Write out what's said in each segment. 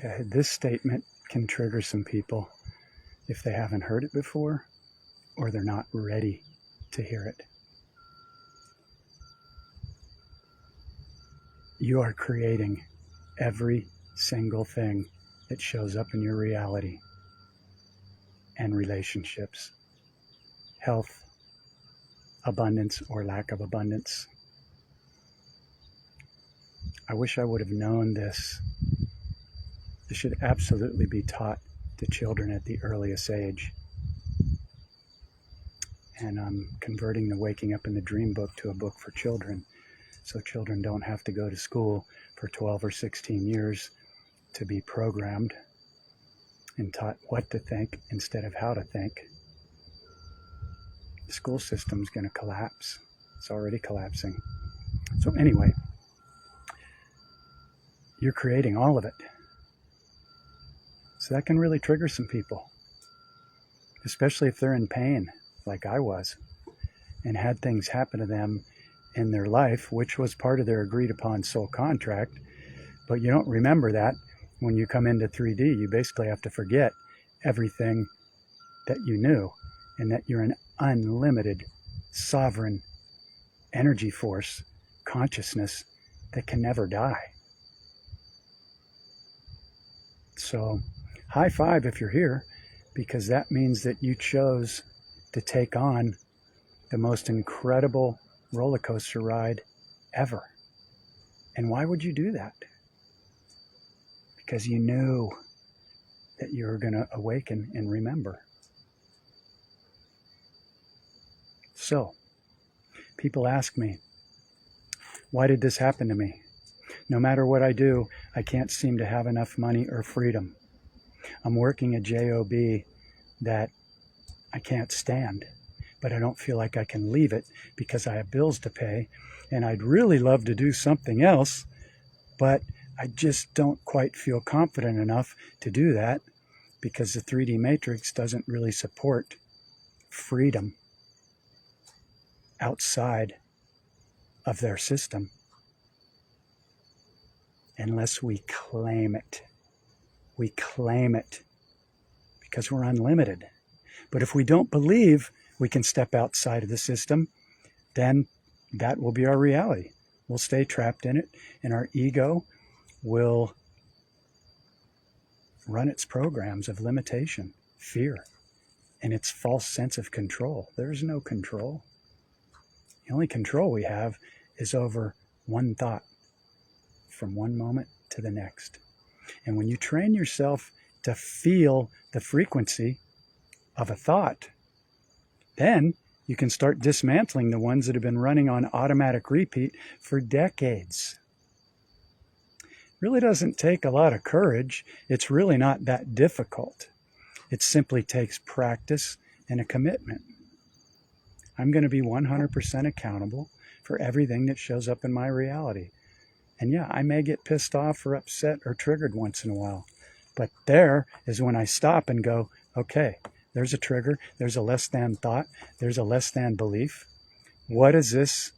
Okay, this statement can trigger some people if they haven't heard it before or they're not ready to hear it. You are creating every single thing that shows up in your reality and relationships, health, abundance or lack of abundance. I wish I would have known this. This should absolutely be taught to children at the earliest age. And I'm converting the Waking Up in the Dream book to a book for children, so children don't have to go to school for 12 or 16 years to be programmed and taught what to think instead of how to think. The school system's going to collapse. It's already collapsing. So anyway, you're creating all of it. So that can really trigger some people, especially if they're in pain, like I was, and had things happen to them in their life, which was part of their agreed upon soul contract. But you don't remember that when you come into 3D. You basically have to forget everything that you knew, and that you're an unlimited, sovereign energy force, consciousness that can never die. So high five if you're here, because that means that you chose to take on the most incredible roller coaster ride ever. And why would you do that? Because you knew that you were going to awaken and remember. So, people ask me, why did this happen to me? No matter what I do, I can't seem to have enough money or freedom. I'm working a job that I can't stand, but I don't feel like I can leave it because I have bills to pay, and I'd really love to do something else, but I just don't quite feel confident enough to do that because the 3D matrix doesn't really support freedom outside of their system unless we claim it. We claim it because we're unlimited. But if we don't believe we can step outside of the system, then that will be our reality. We'll stay trapped in it, and our ego will run its programs of limitation, fear, and its false sense of control. There's no control. The only control we have is over one thought from one moment to the next. And when you train yourself to feel the frequency of a thought, then you can start dismantling the ones that have been running on automatic repeat for decades. Really doesn't take a lot of courage. It's really not that difficult. It simply takes practice and a commitment. I'm going to be 100% accountable for everything that shows up in my reality. And yeah, I may get pissed off or upset or triggered once in a while. But there is when I stop and go, okay, there's a trigger, there's a less than thought, there's a less than belief. What is this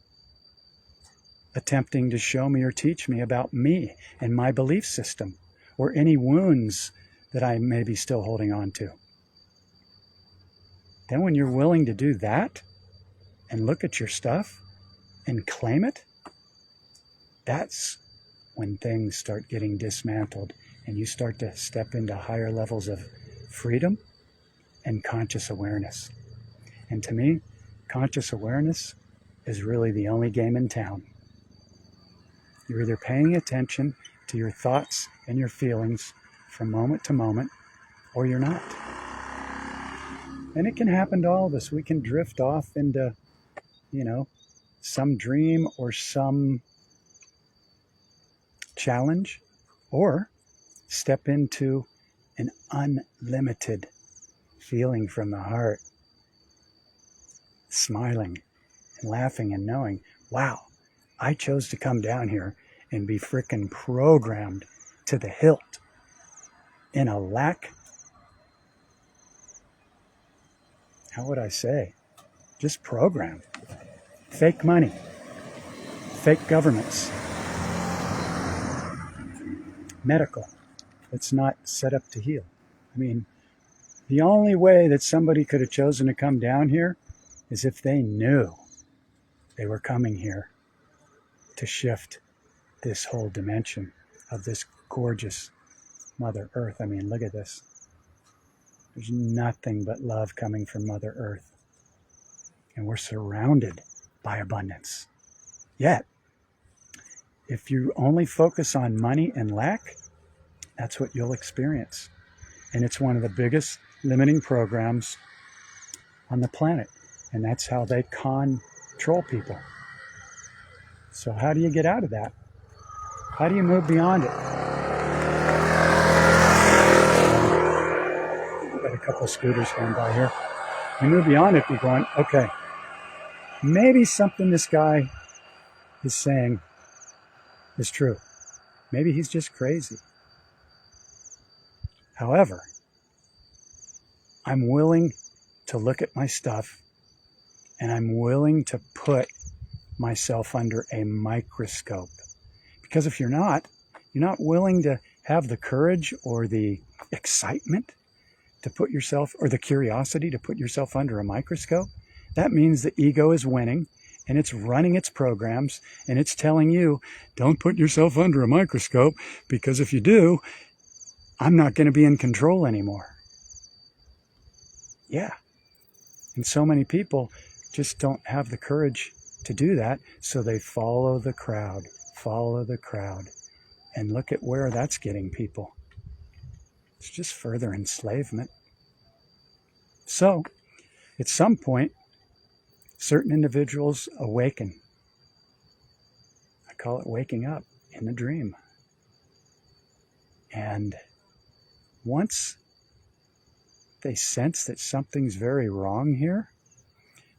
attempting to show me or teach me about me and my belief system, or any wounds that I may be still holding on to? Then when you're willing to do that and look at your stuff and claim it, that's when things start getting dismantled and you start to step into higher levels of freedom and conscious awareness. And to me, conscious awareness is really the only game in town. You're either paying attention to your thoughts and your feelings from moment to moment, or you're not. And it can happen to all of us. We can drift off into, some dream or some challenge, or step into an unlimited feeling from the heart, smiling and laughing and knowing, wow, I chose to come down here and be frickin' programmed to the hilt in a how would I say, just programmed. Fake money, fake governments, medical, that's not set up to heal. I mean, the only way that somebody could have chosen to come down here is if they knew they were coming here to shift this whole dimension of this gorgeous Mother Earth. I mean, look at this. There's nothing but love coming from Mother Earth. And we're surrounded by abundance. Yet, if you only focus on money and lack, that's what you'll experience. And it's one of the biggest limiting programs on the planet. And that's how they control people. So how do you get out of that? How do you move beyond it? Got a couple of scooters going by here. You move beyond it, you're going, okay, maybe something this guy is saying is true. Maybe he's just crazy. However, I'm willing to look at my stuff and I'm willing to put myself under a microscope. Because if you're not willing to have the courage or the excitement to put yourself, or the curiosity to put yourself under a microscope, that means the ego is winning and it's running its programs and it's telling you, don't put yourself under a microscope, because if you do, I'm not going to be in control anymore. Yeah. And so many people just don't have the courage to do that, so they follow the crowd. And look at where that's getting people. It's just further enslavement. So, at some point, certain individuals awaken. I call it waking up in the dream. And once they sense that something's very wrong here,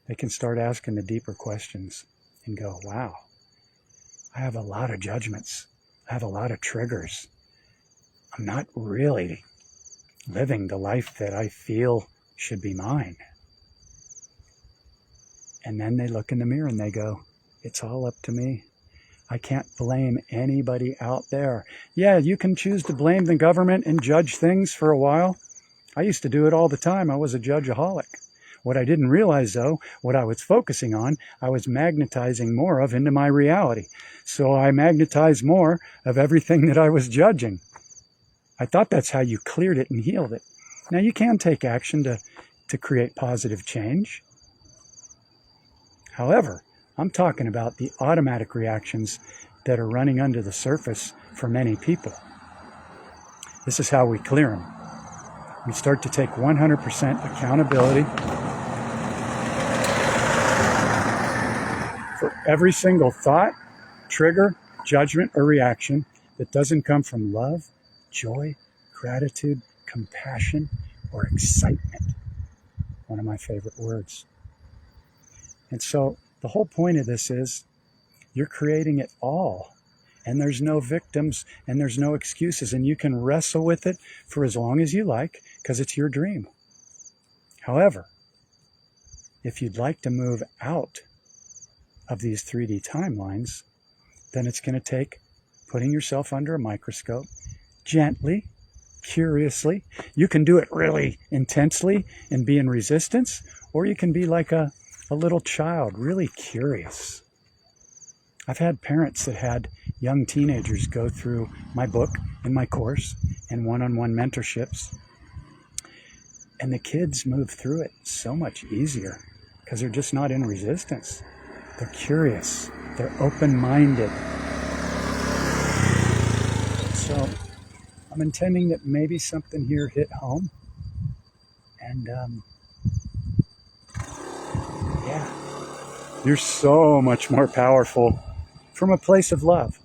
they can start asking the deeper questions and go, wow, I have a lot of judgments. I have a lot of triggers. I'm not really living the life that I feel should be mine. And then they look in the mirror and they go, it's all up to me. I can't blame anybody out there. Yeah, you can choose to blame the government and judge things for a while. I used to do it all the time. I was a judgeaholic. What I didn't realize, though, what I was focusing on, I was magnetizing more of into my reality. So I magnetized more of everything that I was judging. I thought that's how you cleared it and healed it. Now, you can take action to create positive change. However, I'm talking about the automatic reactions that are running under the surface for many people. This is how we clear them. We start to take 100% accountability for every single thought, trigger, judgment, or reaction that doesn't come from love, joy, gratitude, compassion, or excitement. One of my favorite words. And so the whole point of this is you're creating it all. And there's no victims and there's no excuses. And you can wrestle with it for as long as you like, because it's your dream. However, if you'd like to move out of these 3D timelines, then it's going to take putting yourself under a microscope, gently, curiously. You can do it really intensely and be in resistance, or you can be like a little child, really curious. I've had parents that had young teenagers go through my book and my course and one-on-one mentorships. And the kids move through it so much easier because they're just not in resistance. They're curious. They're open-minded. So I'm intending that maybe something here hit home. And yeah, you're so much more powerful from a place of love,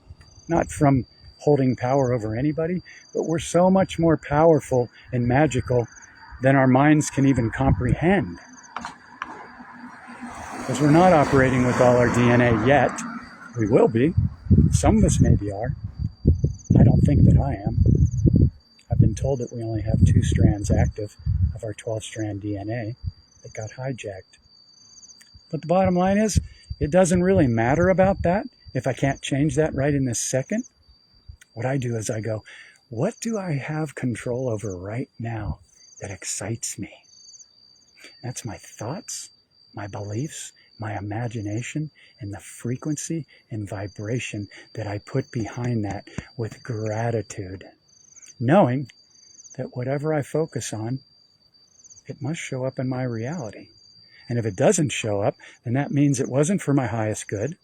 not from holding power over anybody, but we're so much more powerful and magical than our minds can even comprehend. Because we're not operating with all our DNA yet. We will be. Some of us maybe are. I don't think that I am. I've been told that we only have 2 strands active of our 12-strand DNA that got hijacked. But the bottom line is, it doesn't really matter about that if I can't change that right in this second. What I do is I go, What do I have control over right now that excites me? That's my thoughts, my beliefs, my imagination, and the frequency and vibration that I put behind that with gratitude, knowing that whatever I focus on, it must show up in my reality. And if it doesn't show up, then that means it wasn't for my highest good,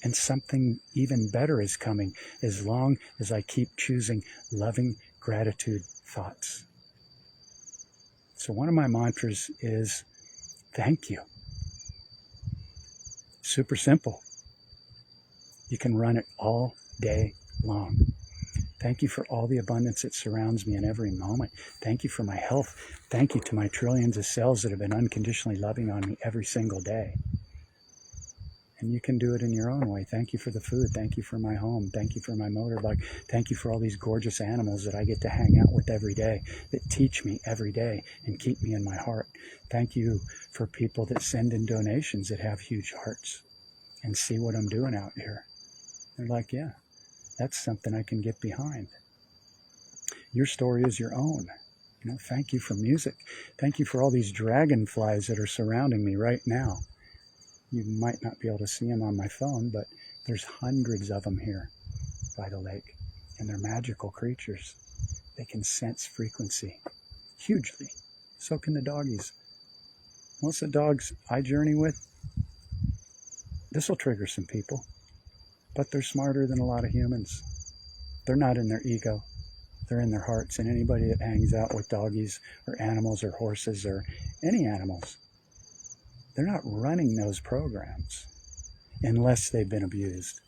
and something even better is coming as long as I keep choosing loving gratitude thoughts. So one of my mantras is thank you. Super simple. You can run it all day long. Thank you for all the abundance that surrounds me in every moment. Thank you for my health. Thank you to my trillions of cells that have been unconditionally loving on me every single day. And you can do it in your own way. Thank you for the food. Thank you for my home. Thank you for my motorbike. Thank you for all these gorgeous animals that I get to hang out with every day, that teach me every day and keep me in my heart. Thank you for people that send in donations that have huge hearts and see what I'm doing out here. They're like, yeah, that's something I can get behind. Your story is your own. Thank you for music. Thank you for all these dragonflies that are surrounding me right now. You might not be able to see them on my phone, but there's hundreds of them here by the lake, and they're magical creatures. They can sense frequency hugely. So can the doggies. Most of the dogs I journey with, this will trigger some people, but they're smarter than a lot of humans. They're not in their ego. They're in their hearts, and anybody that hangs out with doggies or animals or horses or any animals, they're not running those programs unless they've been abused.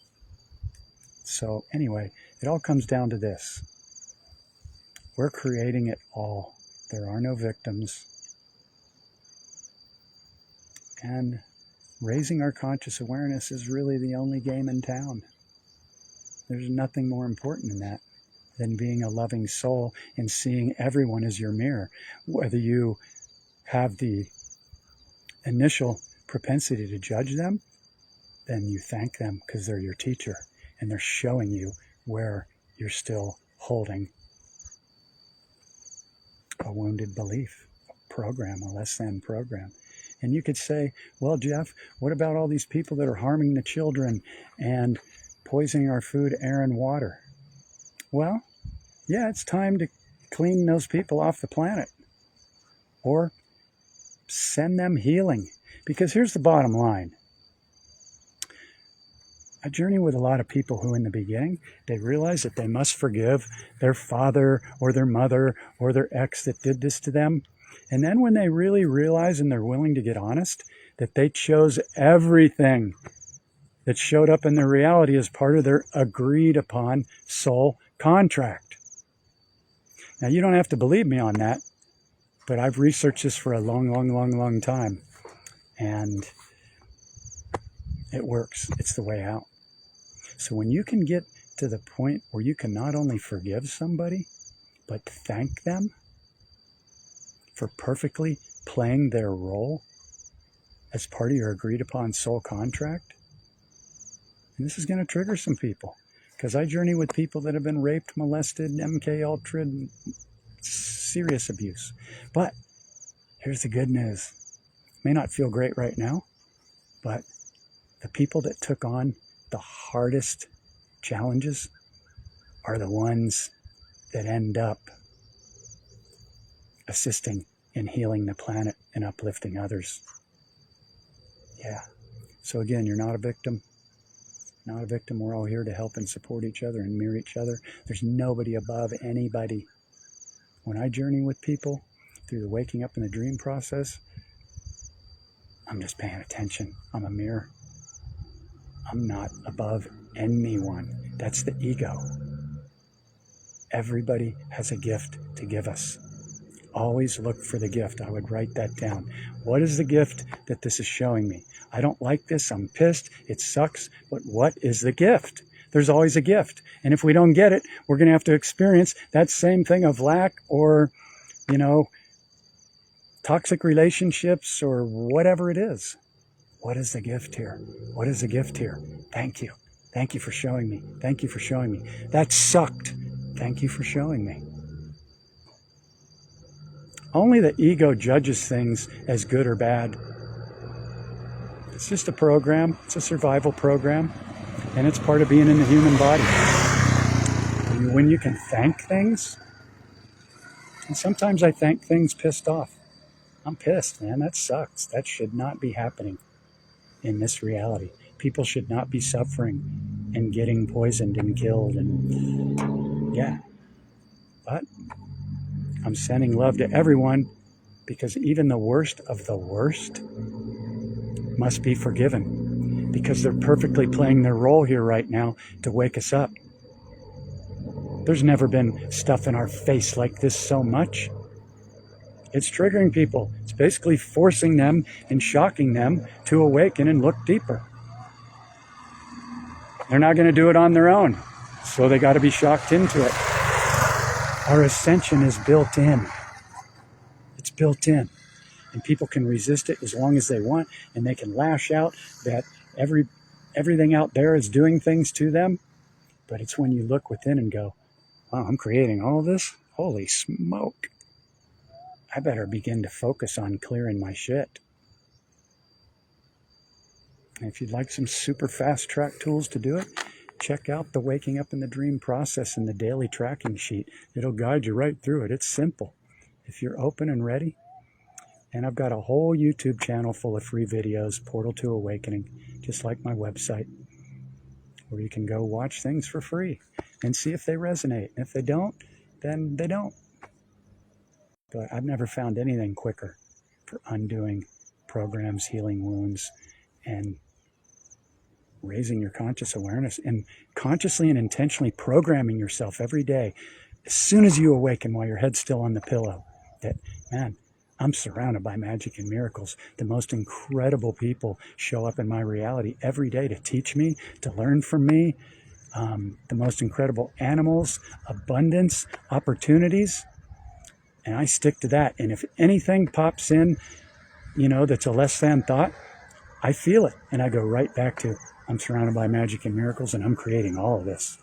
So anyway, it all comes down to this. We're creating it all. There are no victims. And raising our conscious awareness is really the only game in town. There's nothing more important than that, than being a loving soul and seeing everyone as your mirror. Whether you have the initial propensity to judge them, then you thank them because they're your teacher and they're showing you where you're still holding a wounded belief, a program, a less than program. And you could say, well, Jeff, what about all these people that are harming the children and poisoning our food, air, and water? Well, yeah, it's time to clean those people off the planet. Or send them healing. Because here's the bottom line. I journey with a lot of people who in the beginning, they realize that they must forgive their father or their mother or their ex that did this to them. And then when they really realize and they're willing to get honest, that they chose everything that showed up in their reality as part of their agreed upon soul contract. Now, you don't have to believe me on that, but I've researched this for a long time. And it works. It's the way out. So when you can get to the point where you can not only forgive somebody, but thank them for perfectly playing their role as part of your agreed upon soul contract, and this is going to trigger some people. Because I journey with people that have been raped, molested, MK Ultra, serious abuse. But here's the good news. May not feel great right now, but the people that took on the hardest challenges are the ones that end up assisting in healing the planet and uplifting others. Yeah. So again, you're not a victim. Not a victim. We're all here to help and support each other and mirror each other. There's nobody above anybody. When I journey with people through the waking up in the dream process, I'm just paying attention. I'm a mirror. I'm not above anyone. That's the ego. Everybody has a gift to give us. Always look for the gift. I would write that down. What is the gift that this is showing me? I don't like this. I'm pissed. It sucks. But what is the gift? There's always a gift. And if we don't get it, we're going to have to experience that same thing of lack or, toxic relationships or whatever it is. What is the gift here? What is the gift here? Thank you. Thank you for showing me. Thank you for showing me. That sucked. Thank you for showing me. Only the ego judges things as good or bad. It's just a program. It's a survival program. And it's part of being in the human body. When you can thank things, and sometimes I thank things pissed off. I'm pissed, man. That sucks. That should not be happening in this reality. People should not be suffering and getting poisoned and killed. And yeah. But I'm sending love to everyone, because even the worst of the worst must be forgiven, because they're perfectly playing their role here right now to wake us up. There's never been stuff in our face like this so much. It's triggering people. It's basically forcing them and shocking them to awaken and look deeper. They're not going to do it on their own, so they got to be shocked into it. Our ascension is built in. It's built in. And people can resist it as long as they want, and they can lash out that everything out there is doing things to them. But it's when you look within and go, wow, I'm creating all this? Holy smoke. I better begin to focus on clearing my shit. And if you'd like some super fast track tools to do it, check out the Waking Up in the Dream process in the daily tracking sheet. It'll guide you right through it. It's simple. If you're open and ready. And I've got a whole YouTube channel full of free videos, Portal to Awakening, just like my website, where you can go watch things for free and see if they resonate. And if they don't, then they don't. But I've never found anything quicker for undoing programs, healing wounds, and raising your conscious awareness and consciously and intentionally programming yourself every day, as soon as you awaken while your head's still on the pillow, that, man, I'm surrounded by magic and miracles. The most incredible people show up in my reality every day to teach me, to learn from me. The most incredible animals, abundance, opportunities. And I stick to that. And if anything pops in, that's a less than thought, I feel it. And I go right back to, I'm surrounded by magic and miracles, and I'm creating all of this.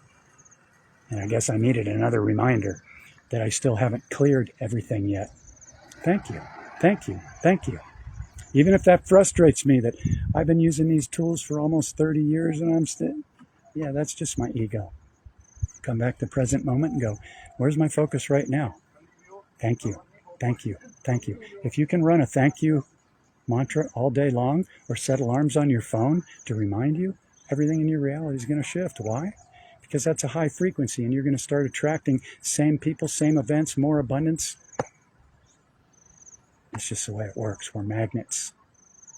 And I guess I needed another reminder that I still haven't cleared everything yet. Thank you. Thank you. Thank you. Even if that frustrates me that I've been using these tools for almost 30 years and I'm still, yeah, that's just my ego. Come back to the present moment and go, where's my focus right now? Thank you. Thank you. Thank you. If you can run a thank you mantra all day long or set alarms on your phone to remind you, everything in your reality is going to shift. Why? Because that's a high frequency and you're going to start attracting same people, same events, more abundance. It's just the way it works. We're magnets.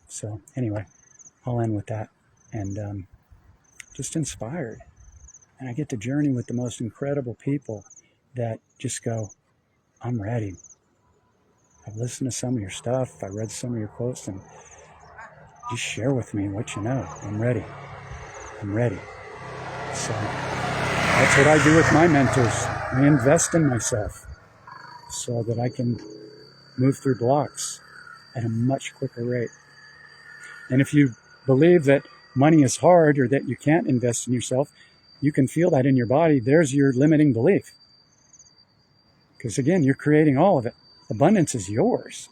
So anyway, I'll end with that. And just inspired. And I get to journey with the most incredible people that just go, I'm ready. I've listened to some of your stuff. I read some of your quotes, and just share with me what you know. I'm ready. I'm ready. So that's what I do with my mentors. I invest in myself so that I can move through blocks at a much quicker rate. And if you believe that money is hard or that you can't invest in yourself, you can feel that in your body. There's your limiting belief. Because again, you're creating all of it. Abundance is yours.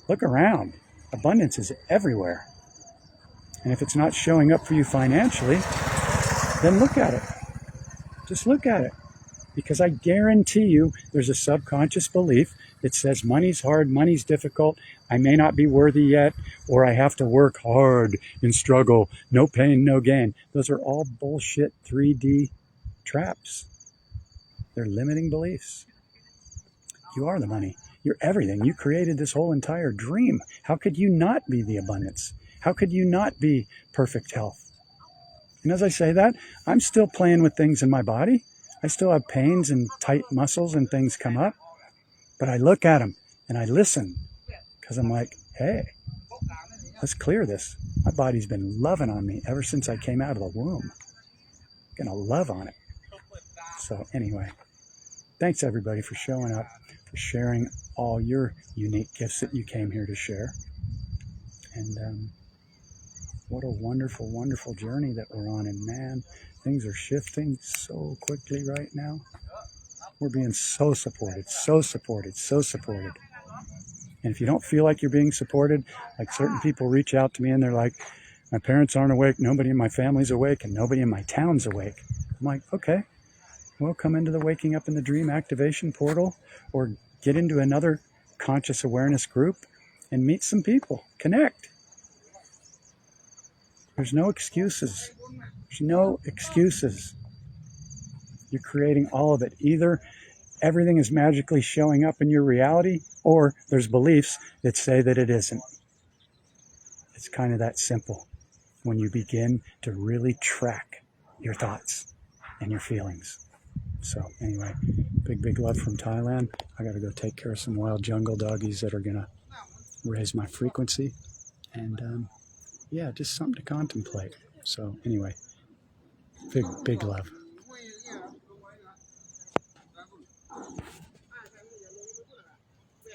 Look around. Abundance is everywhere. And if it's not showing up for you financially, then look at it. Just look at it. Because I guarantee you there's a subconscious belief that says money's hard, money's difficult, I may not be worthy yet, or I have to work hard and struggle, no pain, no gain. Those are all bullshit 3D traps. They're limiting beliefs. You are the money. You're everything. You created this whole entire dream. How could you not be the abundance? How could you not be perfect health? And as I say that, I'm still playing with things in my body. I still have pains and tight muscles and things come up. But I look at them and I listen because I'm like, hey, let's clear this. My body's been loving on me ever since I came out of the womb. I'm going to love on it. So anyway, thanks everybody for showing up, for sharing all your unique gifts that you came here to share. And what a wonderful, wonderful journey that we're on. And man, things are shifting so quickly right now. We're being so supported, so supported, so supported. And if you don't feel like you're being supported, like certain people reach out to me and they're like, my parents aren't awake, nobody in my family's awake, and nobody in my town's awake. I'm like, okay, well, come into the Waking Up in the Dream activation portal or get into another conscious awareness group and meet some people, connect. There's no excuses. There's no excuses. You're creating all of it. Either everything is magically showing up in your reality, or there's beliefs that say that it isn't. It's kind of that simple when you begin to really track your thoughts and your feelings. So anyway, big love from Thailand. I got to go take care of some wild jungle doggies that are going to raise my frequency. And yeah, just something to contemplate. So anyway, big love.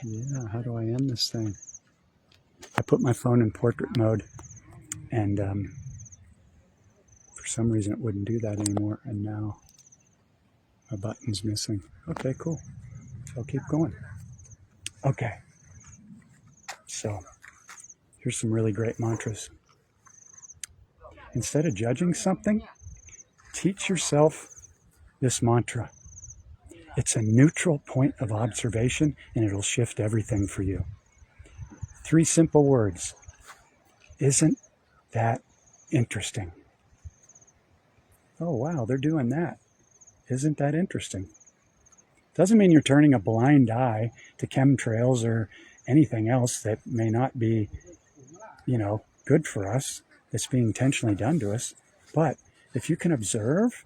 Yeah, how do I end this thing? I put my phone in portrait mode, and for some reason it wouldn't do that anymore, and now a button's missing. Okay, cool. So I'll keep going. Okay. So here's some really great mantras. Instead of judging something, teach yourself this mantra. It's a neutral point of observation, and it'll shift everything for you. 3 simple words. Isn't that interesting? Oh, wow, they're doing that. Isn't that interesting? Doesn't mean you're turning a blind eye to chemtrails or anything else that may not be, good for us, that's being intentionally done to us. But if you can observe,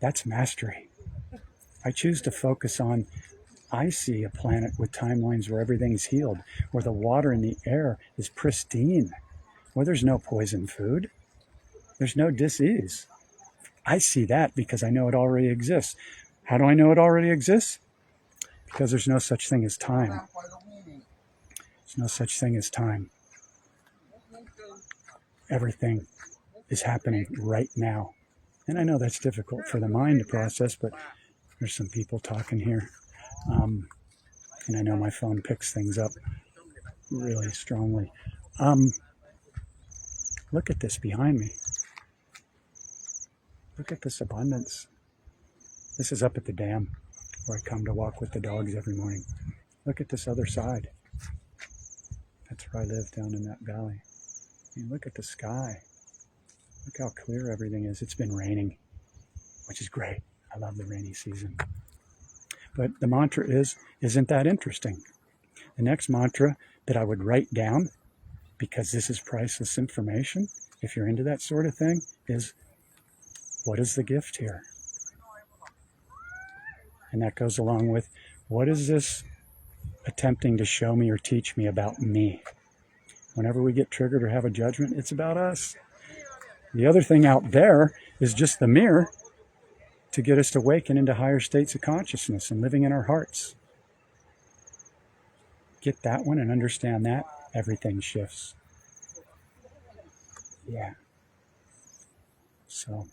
that's mastery. I choose to focus on, I see a planet with timelines where everything's healed, where the water in the air is pristine, where there's no poison food, there's no disease. I see that because I know it already exists. How do I know it already exists? Because there's no such thing as time. There's no such thing as time. Everything is happening right now. And I know that's difficult for the mind to process, but there's some people talking here. And I know my phone picks things up really strongly. Look at this behind me. Look at this abundance. This is up at the dam where I come to walk with the dogs every morning. Look at this other side. That's where I live, down in that valley. I mean, look at the sky. Look how clear everything is. It's been raining, which is great. I love the rainy season. But the mantra is, isn't that interesting? The next mantra that I would write down, because this is priceless information, if you're into that sort of thing, is, what is the gift here? And that goes along with, what is this attempting to show me or teach me about me? Whenever we get triggered or have a judgment, it's about us. The other thing out there is just the mirror to get us to awaken into higher states of consciousness and living in our hearts. Get that one and understand that, everything shifts. Yeah. So,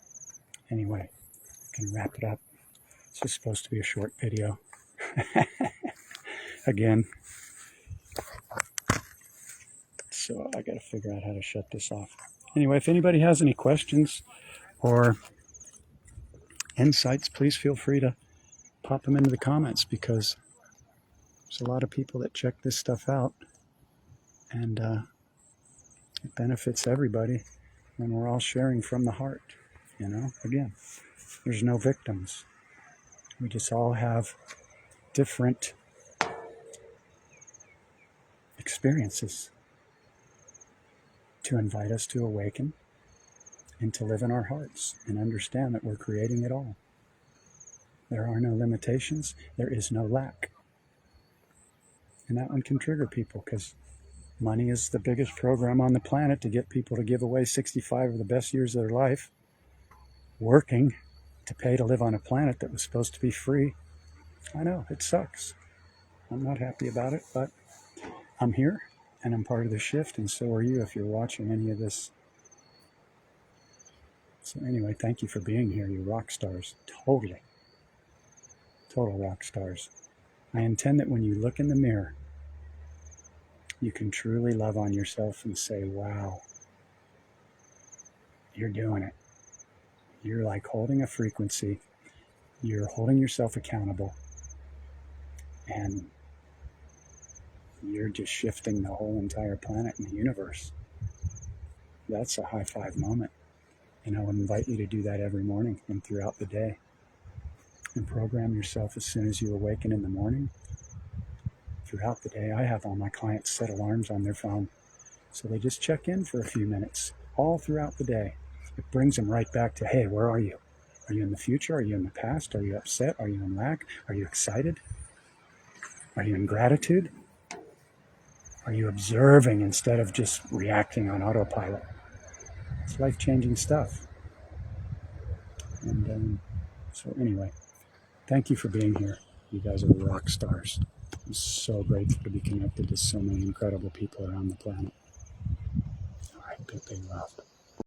anyway, I can wrap it up. This was supposed to be a short video. Again. So I got to figure out how to shut this off. Anyway, if anybody has any questions or insights, please feel free to pop them into the comments, because there's a lot of people that check this stuff out, and it benefits everybody when we're all sharing from the heart. Again, there's no victims. We just all have different experiences to invite us to awaken and to live in our hearts and understand that we're creating it all. There are no limitations. There is no lack. And that one can trigger people, because money is the biggest program on the planet to get people to give away 65 of the best years of their life working to pay to live on a planet that was supposed to be free. I know, it sucks. I'm not happy about it, but I'm here and I'm part of the shift, and so are you if you're watching any of this. So anyway, thank you for being here. You're rock stars. Totally. Total rock stars. I intend that when you look in the mirror, you can truly love on yourself and say, wow, you're doing it. You're like holding a frequency. You're holding yourself accountable. And you're just shifting the whole entire planet and the universe. That's a high five moment. And I would invite you to do that every morning and throughout the day. And program yourself as soon as you awaken in the morning. Throughout the day, I have all my clients set alarms on their phone. So they just check in for a few minutes all throughout the day. It brings them right back to, hey, where are you? Are you in the future? Are you in the past? Are you upset? Are you in lack? Are you excited? Are you in gratitude? Are you observing instead of just reacting on autopilot? It's life-changing stuff. And so anyway, thank you for being here. You guys are rock stars. I'm so grateful to be connected to so many incredible people around the planet. All right, big love.